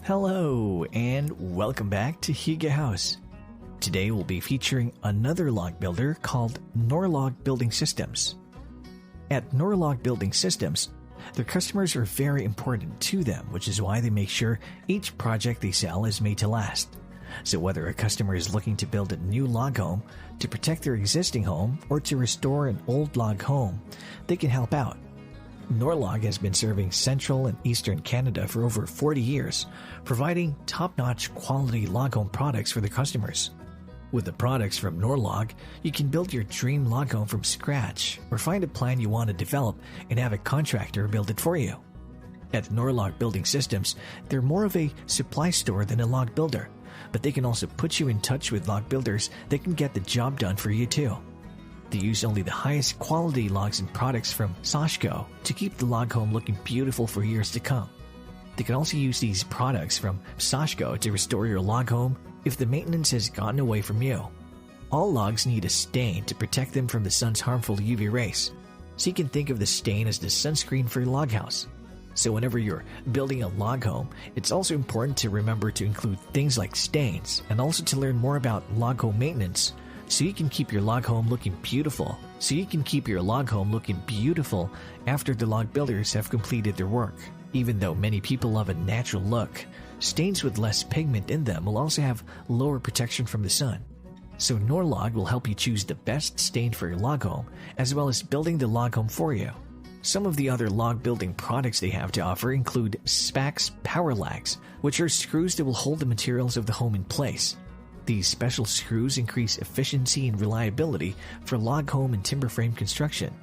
Hello and welcome back to Higa House. Today we'll be featuring another log builder called Norlog Building Systems. At Norlog Building Systems, their customers are very important to them, which is why they make sure each project they sell is made to last. So whether a customer is looking to build a new log home, to protect their existing home, or to restore an old log home, they can help out. Norlog has been serving Central and Eastern Canada for over 40 years, providing top-notch quality log home products for their customers. With the products from Norlog, you can build your dream log home from scratch or find a plan you want to develop and have a contractor build it for you. At Norlog Building Systems, they're more of a supply store than a log builder, but they can also put you in touch with log builders that can get the job done for you too. They use only the highest quality logs and products from Sashco to keep the log home looking beautiful for years to come. They can also use these products from Sashco to restore your log home if the maintenance has gotten away from you. All logs need a stain to protect them from the sun's harmful UV rays, so you can think of the stain as the sunscreen for your log house. So whenever you're building a log home, it's also important to remember to include things like stains and also to learn more about log home maintenance so you can keep your log home looking beautiful. After the log builders have completed their work. Even though many people love a natural look, stains with less pigment in them will also have lower protection from the sun. So Norlog will help you choose the best stain for your log home, as well as building the log home for you. Some of the other log building products they have to offer include Spax Power Lags, which are screws that will hold the materials of the home in place. These special screws increase efficiency and reliability for log home and timber frame construction.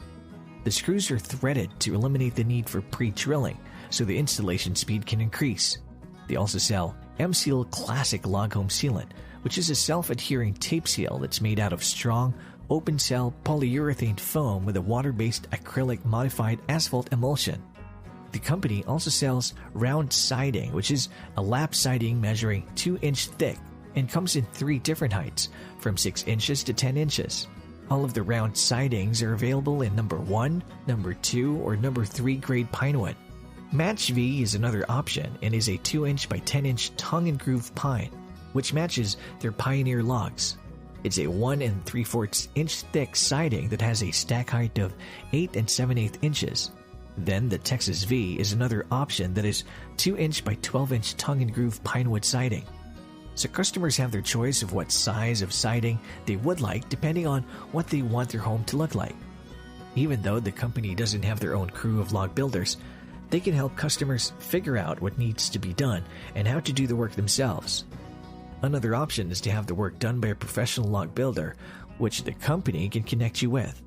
The screws are threaded to eliminate the need for pre-drilling, so the installation speed can increase. They also sell M-Seal Classic Log Home Sealant, which is a self-adhering tape seal that's made out of strong, open-cell polyurethane foam with a water-based acrylic modified asphalt emulsion. The company also sells round siding, which is a lap siding measuring 2-inch thick and comes in 3 different heights, from 6 inches to 10 inches. All of the round sidings are available in number 1, number 2, or number 3 grade pinewood. Match V is another option and is a 2-inch by 10-inch tongue and groove pine, which matches their Pioneer logs. It's a 1 3/4 inch thick siding that has a stack height of 8 7/8 inches. Then the Texas V is another option that is 2-inch by 12-inch tongue and groove pinewood siding. So customers have their choice of what size of siding they would like depending on what they want their home to look like. Even though the company doesn't have their own crew of log builders, they can help customers figure out what needs to be done and how to do the work themselves. Another option is to have the work done by a professional log builder, which the company can connect you with.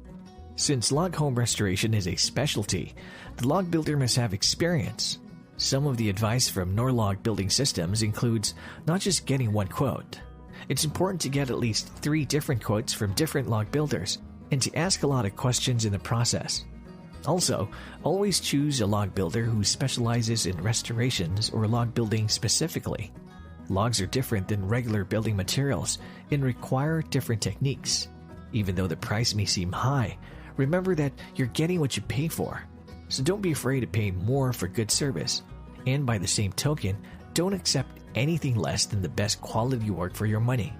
Since log home restoration is a specialty, the log builder must have experience. Some of the advice from Norlog Building Systems includes not just getting one quote. It's important to get at least 3 different quotes from different log builders and to ask a lot of questions in the process. Also, always choose a log builder who specializes in restorations or log building specifically. Logs are different than regular building materials and require different techniques. Even though the price may seem high, remember that you're getting what you pay for. So don't be afraid to pay more for good service. And by the same token, don't accept anything less than the best quality work for your money.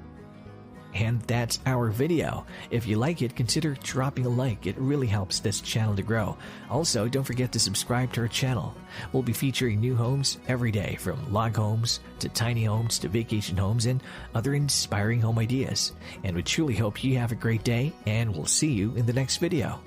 And that's our video. If you like it, consider dropping a like. It really helps this channel to grow. Also, don't forget to subscribe to our channel. We'll be featuring new homes every day, from log homes to tiny homes to vacation homes and other inspiring home ideas. And we truly hope you have a great day, and we'll see you in the next video.